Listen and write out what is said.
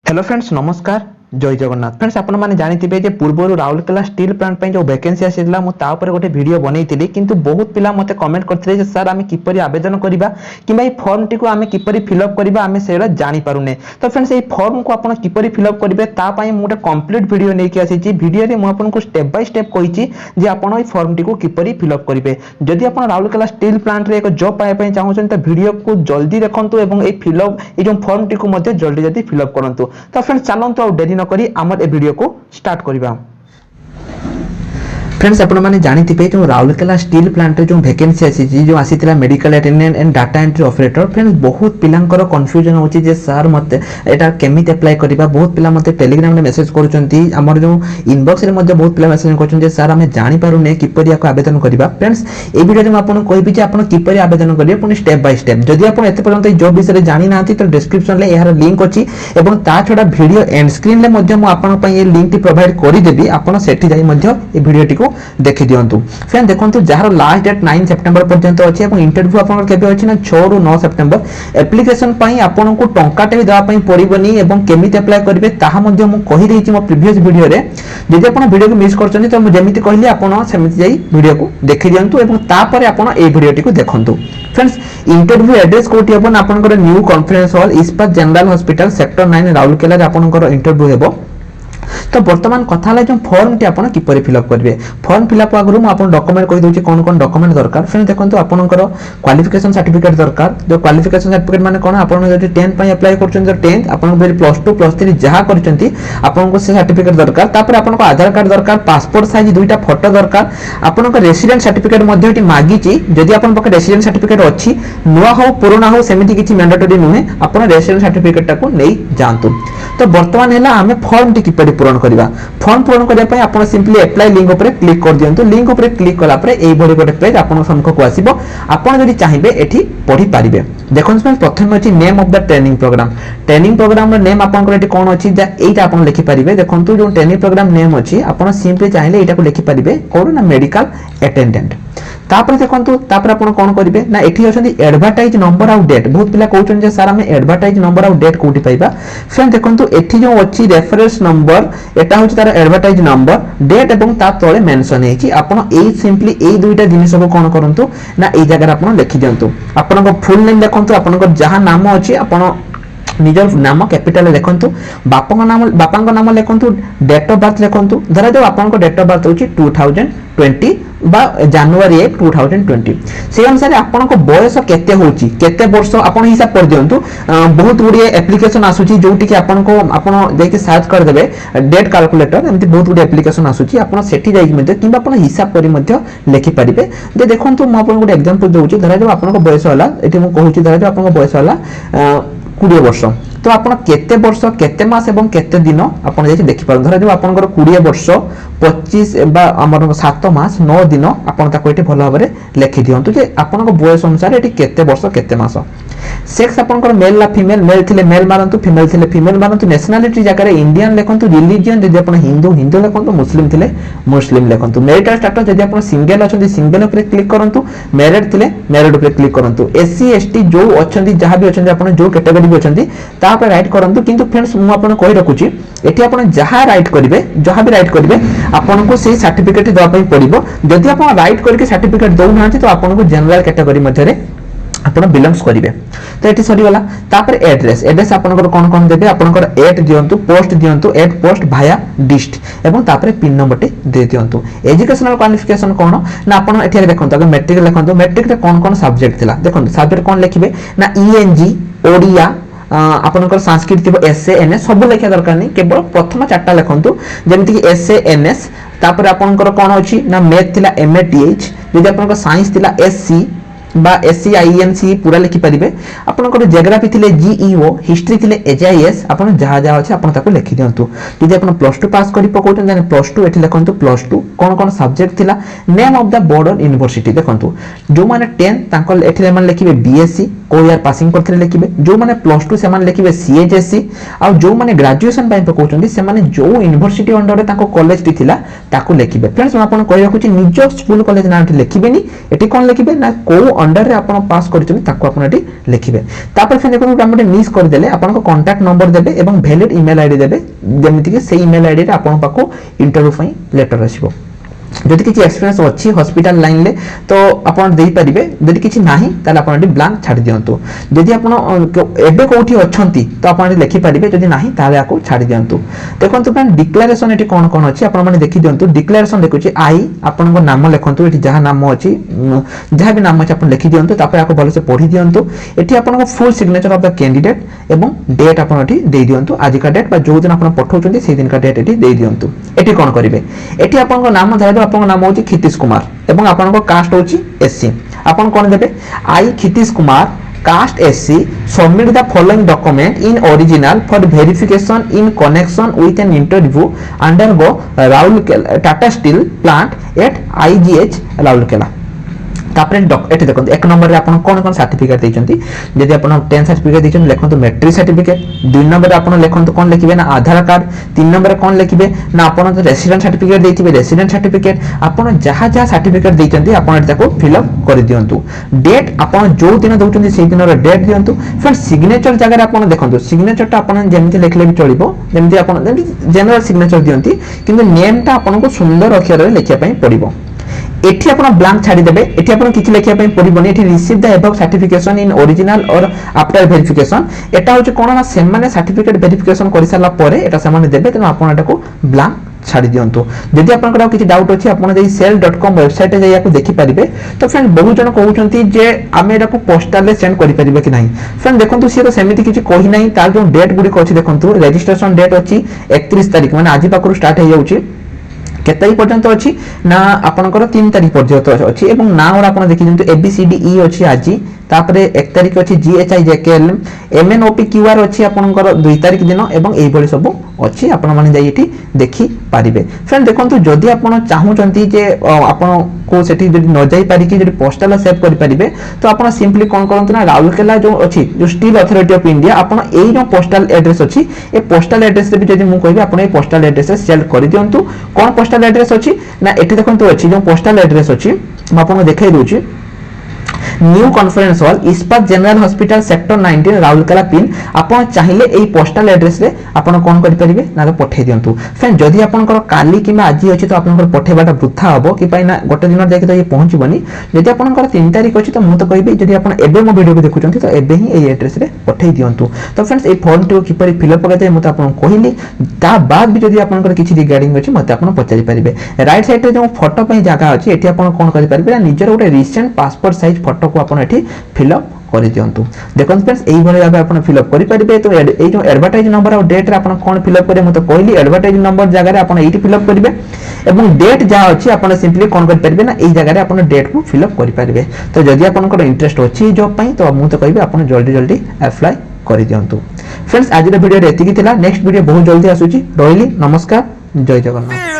Hello friends नमस्कार जय Jagannath friends आपण माने जानिथिबे जे पूर्वरु राउरकेला स्टील प्लांट पे जो वैकेंसी आसिला मु ता ऊपर गोटे वीडियो बनैतिली किंतु बहुत पिला मते कमेंट करथिले जे सर आमे किपरि आवेदन करिबा किबा ए फॉर्म टिको आमे किपरि फिल अप करिबा आमे सेरा जानि पारुने। तो फ्रेंड्स ए फॉर्म को आपण किपरि फिल अप करिवे ता पई मु गोटे कंप्लीट वीडियो नै कि आसीची। वीडियो रे मु आपन को स्टेप बाय स्टेप कहिची जे आपण ए फॉर्म टिको किपरि फिल अप करिवे। जदि आपण राउरकेला स्टील प्लांट रे एक जॉब पाए पई चाहउछन त वीडियो को जल्दी देखंतु एवं ए फिल अप ए जो फॉर्म टिको मध्ये जल्दी जल्दी फिल अप करंतु। तो फ्रेंड्स चलंतु आ देरी न करी हमर वीडियो को स्टार्ट करिबा। फ्रेंड्स आपण माने जानिथिबे जो राउरकेला स्टील प्लांट रे जो वैकेंसी आसी जो आसीतिला medical attendant and data entry operator. Friends बहुत पिलांकर कंफ्यूजन होची जे सर मते एटा केमिते अप्लाई करिबा। बहुत पिला मते टेलीग्राम रे मेसेज करूचंती हमर जो इनबॉक्स रे मध्ये बहुत पिला मेसेज करचन जे सर हमें जानि पारु ने किपरि याको आवेदन करिबा। फ्रेंड्स ए वीडियो रे म आपन कहबी जे आपन किपरि आवेदन करिवे पुनी स्टेप बाय स्टेप। जदि आपन एते पर्यंत ए जॉब विषय रे जानि नांती तो डिस्क्रिप्शन ले यार लिंक अछि एवं ता छोडा वीडियो एंड स्क्रीन ले मध्ये म आपन पई ए लिंक टी प्रोवाइड करि देबी। आपन सेठी जाई मध्ये ए वीडियो टी को देखि दियंतु। फ्रेंड देखंतु जहार लास्ट डेट 9 सितंबर पर्यंत अछि एवं इंटरव्यू आपन केबे अछि ना 6 रु 9 सितंबर। एप्लीकेशन पई आपन को टंकाटे भी दवा पई पड़िबनी एवं केमिते अप्लाई करिवे ताहा मध्ये मु कहि देछि मो प्रीवियस वीडियो रे। जदि आपन वीडियो को मिस करछन त मु जेमिति कहली आपन सेमिति जाई वीडियो को देखि दियंतु एवं ता परे आपन ए वीडियो टी को देखंतु। फ्रेंड्स इंटरव्यू एड्रेस कोठी अपन आपन को न्यू कॉन्फ्रेंस हॉल इस्पात जनरल हॉस्पिटल सेक्टर 9 राउरकेला रे आपन को इंटरव्यू हेबो। तो वर्तमान कथा जो फॉर्म टी आपन किपरि फिल अप करबे। फॉर्म फिल अप आगरु म आपन डॉक्यूमेंट कहि दोछि कोन कोन डॉक्यूमेंट दरकार। फ्रेंड देखंतु आपनकर क्वालिफिकेशन सर्टिफिकेट दरकार। जो क्वालिफिकेशन सर्टिफिकेट माने कोन आपन जदि 10 पई अप्लाई करछन तो 10 आपन बेर +2 +3 जहा करछंती आपन को से सर्टिफिकेट दरकार। तापर आपन को आधार कार्ड दरकार, पासपोर्ट साइज दुईटा फोटो दरकार। आपन को रेसिडेंट सर्टिफिकेट मध्ये टी मागिची। जदि आपन पके रेसिडेंट सर्टिफिकेट अछि नुवा हो पुराना हो सेमिति किछि मैंडेटरी नुहे आपन रेसिडेंट सर्टिफिकेट टाको नै जानतु। तो वर्तमान हैला हमें फॉर्म टी किपरि पूरण करिबा। फॉर्म पूरण करिया पय आपण सिंपली अप्लाई लिंक ऊपर क्लिक कर दियंतु। लिंक ऊपर क्लिक कला पर एई भली गोटे पेज आपण सम्मुख को आसीबो। आपण जदि चाहिबे एठी पढि पारिबे। देखन फ्रेंड्स प्रथम अछि name of the training program. Training program रो नेम आपण को एठी कोन अछि जे एटा आपण लिखि पारिबे। देखंतु जो ट्रेनिंग प्रोग्राम नेम अछि आपण सिंपली चाहिले एटा को लिखि पारिबे कोन ना मेडिकल अटेंडेंट। तापर देखंतु तापर आपण कोन करिवे ना एठी अछंती एडवर्टाइज नंबर आउ डेट। बहुत पिला कहउछन जे सर हमें एडवर्टाइज नंबर आउ डेट कोठी पाइबा। फ्रेंड देखंतु एठी जो अछि रेफरेंस नंबर एटा होछि तार एडवर्टाइज नंबर डेट एवं ता तळे मेंशन हे कि आपण ए सिंपली ए दुईटा जिनिस को कोन करंतु ना ए जगह आपण लिखि दियंतु। आपण को फुल नेम देखंतु आपण को जहा नाम अछि आपण निजर नाम कैपिटल लिखंतु। बापा नाम लिखंतु। डेट ऑफ बर्थ लिखंतु। धरा जो आपन को डेट ऑफ बर्थ होछि 2020 बा जनवरी 1 2020 से अनुसार आपन को बयस केते होछि केते वर्ष आपन हिसाब कर दियंतु। बहुत गुडी एप्लीकेशन आसुछि जोटी कि आपन को आपन जेके सर्च कर देबे डेट कैलकुलेटर एमति बहुत गुडी एप्लीकेशन आसुछि आपन सेठी जाई मध्ये किबा आपन हिसाब करी मध्ये लिखि परिबे। जे देखंतु म आपन गुडी एग्जांपल दोछि। धरा जो आपन को बयस होला एठी म कहूछि धरा जो आपन को बयस होला 20 वर्ष। तो आपण केते वर्ष केते मास एवं केते दिन आपण जे देखि पार। धरा जो आपनकर 20 वर्ष 25 बा हमर 7 मास 9 दिन आपण ताको एठी भलो भाबरे लिखि दियंतु जे आपनक बयस अनुसार एठी केते वर्ष केते मास। सेक्स आपनकर मेल ला फीमेल मेल थिले मेल मारंतु फीमेल थिले फीमेल मारंतु। नेशनलिटी जगह इंडियन लेखंतु। रिलीजन जदि आपण हिंदू हिंदू लेखंतु। मुस्लिम थिले मुस्लिम लेखंतु। मैरिटल स्टेटस जदि आपण सिंगल अछंती सिंगल ऊपर क्लिक करंतु। मैरिड थिले मैरिड ऊपर क्लिक करंतु। एससी एसटी जो अछंती जहा भी अछंती आपण जो कैटेगरी भी अछंती ता पर राइट करंतु। किंतु फ्रेंड्स मु आपण कहि रखुची एठी आपण जहा राइट करिवे जहा भी राइट करिवे आपण को से सर्टिफिकेट दवा पई पड़िबो। जदि आपण राइट करके सर्टिफिकेट दउ नांती तो आपण को जनरल कैटेगरी मध्ये रे आपण बिलोंग्स करिवे। तो एठी सरी वाला। तापर एड्रेस एड्रेस आपण को कोन कोन देबे आपण को एट दियंतु पोस्ट दियंतु एट पोस्ट भाया डिस्ट एवं तापर पिन नंबर टे दे दियंतु। एजुकेशनल क्वालिफिकेशन कोन ना आपण एठी देखंतु अगर मैट्रिक लेखंतु। मैट्रिक रे कोन कोन सब्जेक्ट थिला देखंतु। सब्जेक्ट कोन लिखिबे ना ईएनजी ओडिया आपनकर संस्कृत थिबो एसएएनएस सब लेखा दरकार नहीं केवल प्रथम चारटा लेखंतु। जेमिति कि एसएएनएस तापर आपनकर कोन अछि ना मैथ थिला एमएटीएच। जदि आपनकर साइंस थिला एससी बा एससीआईएनसी पूरा लिखि परिबे। आपनकर जियोग्राफी थिले जीईओ हिस्ट्री थिले एचआईएस आपन जहा जहा अछि आपन ताको लिखि दियंतु। जदि आपन +2 पास करि पकोतन जाने +2 एठी लेखंतु +2 कोन कोन सब्जेक्ट थिला। Name of the board of university देखंतु। जो माने 10 ताको एठी माने लिखिबे बीएससी को ईयर पासिंग करथिले लिखिबे। जो माने +2 से माने लिखिबे सीएचएससी आ जो माने ग्रेजुएशन पय पकोचंदी से माने जो यूनिवर्सिटी अंडर रे ताको कॉलेज टी थिला ताको लिखिबे। फ्रेंड्स हम आपन कहि रखुची निज स्कूल कॉलेज नाम लिखिबेनी। एठी कोन लिखिबे ना को अंडर रे आपण पास करछन ताको आपण एटी लिखिबे तापर फिर देखो हम मिस कर देले आपण को कांटेक्ट नंबर देबे एवं वैलिड ईमेल आईडी देबे जेमिति कि से ईमेल आईडी रे आपण पाको इंटरव्यू पई लेटर आसीबो जदि किसी एक्सपीरियंस अच्छी हॉस्पिटल लाइन ले तो आपण देई परिबे जदि किसी नाही ताले आपण ब्लैंक छाडी दियंतु जदि आपण एबे कोठी अछंती तो आपण लिखि परिबे जदि नाही ताले आको छाडी दियंतु देखंतु फ्रेंड डिक्लेरेशन एटी कोन कोन अछि आपण माने देखि दियंतु डिक्लेरेशन देखुची आई आपण को नाम लिखंतु एटी जहा नाम अछि जहा भी नाम अछि आपण लिखि दियंतु तापर आको भलो से पढी दियंतु एटी आपण को full signature of the candidate एवं डेट आपण एटी देई दियंतु आज का डेट बा जो दिन आपण पठौचंती से दिन का डेट एटी देई दियंतु एटी कोन करिवे एटी आपण को नाम धरबे आपण नाम होची क्षितिश कुमार एवं आपण को कास्ट होची एससी आपण कोन देबे I Kshitish Kumar caste SC submit the following document in original for verification in connection with an interview undergo Rourkela Tata steel plant at IGH Rourkela तापरे एठी देखो एक नंबर रे आपण कोन कोन सर्टिफिकेट दैछंती जदि आपण 10 सर्टिफिकेट दैछन लेखन तो मैट्रिक सर्टिफिकेट 2 नंबर रे आपण लेखन तो कोन लिखिबे ना आधार कार्ड 3 नंबर रे कोन लिखिबे ना आपण तो रेसिडेंट सर्टिफिकेट दैथिबे रेसिडेंट सर्टिफिकेट आपण जहा जहा सर्टिफिकेट दैछंती आपण एटा को फिल अप कर दियंतु डेट आपण जो दिन दउछंती सेही दिन रे डेट दियंतु फिर सिग्नेचर जगह रे आपण देखंतु सिग्नेचर ता आपण जेमिति लिखले भी चलिबो जेमिति आपण जनरल सिग्नेचर दियंती किंतु नेम ता आपण को सुंदर अक्षर रे लिखिया पई पड़िबो एठी आपण ब्लैंक छाडी देबे एठी आपण किछि लिखिया पई पड़िबोनी एठी receive the above certification in original और आफ्टर वेरिफिकेशन एटा होचे कोन ना से माने सर्टिफिकेट वेरिफिकेशन करि साला परे एटा से माने देबे तनो आपण एटा को ब्लैंक छाडी दियंतु जदि आपनकर किछि डाउट अछि आपण जे sell.com वेबसाइट रे जाया को देखि परिबे तो फ्रेंड बहुत जन कहउचंती जे आमे एटा को पोस्टल रे सेंड करि परिबे कि नाही फ्रेंड देखंतु से तो सेमिति किछि कहि नाही तार जो डेट गुडी को अछि देखंतु रजिस्ट्रेशन डेट अछि 31 तारिख माने आजि पाकरु स्टार्ट हे जाउछि केते तारिख पर्यंत अछि ना आपनकर 3 तारिख पर्यंत अछि एवं ना और आपण देखि जंतु ABCDE अछि आजि तापरे 1 तारिख अछि GHIJKL MNOPQR अछि आपनकर 2 तारिख दिन एवं एई भली सब अछि आपण माने जाई एठी देखि पारिबे फ्रेंड देखंतु जदि आपण चाहू चंती जे आपण को सेठी जदि न जाई पारि कि जदि पोस्टल सेव करि पारिबे तो आपण सिंपली कोन करंतु ना राउरकेला जो अछि जो स्टील अथॉरिटी ऑफ इंडिया आपण एई जो पोस्टल एड्रेस अछि ए पोस्टल एड्रेस रे भी जदि मु कहबे आपण ए पोस्टल एड्रेस सेल करि दियंतु कोन पोस्टल एड्रेस अछि ना एठी देखंतु अछि जो पोस्टल एड्रेस अछि म आपण देखाइ दोछि न्यू कॉन्फ्रेंस हॉल इस्पात general hospital sector 19 Rourkela pin आपण चाहिले एई पोस्टल एड्रेस रे आपण कोन करि परिबे ना तो पठे दियंतु फ्रेंड जदि आपनकर काली किबा आजि अछि तो आपनकर पठेबाटा वृथा हबो कि पाइ ना गोटे दिन जाके तो ये पहुंचबनी जदि आपनकर 3 तारिख अछि तो मु तो कहबी जदि आपण एबे मो वीडियो को देखुचंती तो एबे ही एई एड्रेस रे पठे दियंतु तो फ्रेंड्स ए फॉर्म तो किपरि फिल अप करते मते आपण कहिली ता बाद भी जदि आपनकर किछि रिगार्डिंग अछि मते आपण पचारि परिबे राइट साइड रे जो फोटो पई जागा अछि एठी आपण कोन करि परिबे निजर गोटे रिसेंट पासपोर्ट साइज फोटो को आपण एठी फिल अप करि दियंतु देखन फ्रेंड्स एई भले भाबे आपण फिल अप करि परिबे तो एई जो एडवर्टाइज नंबर और डेट रे आपण कोन फिल अप करे मते कहली एडवर्टाइज नंबर जगह रे आपण एठी फिल अप करिवे एवं डेट जा अछि आपण सिंपली कोन करि परिबे ना एई जगह रे आपण डेट को फिल अप करि परिबे तो जदि आपनकर इंटरेस्ट अछि जॉब पई तो मु तो कहबे आपण जल्दी जल्दी अप्लाई करि दियंतु फ्रेंड्स आज रे वीडियो रे एतिकी थिला नेक्स्ट वीडियो बहुत जल्दी आसुची रोहिली नमस्कार जय जगन्नाथ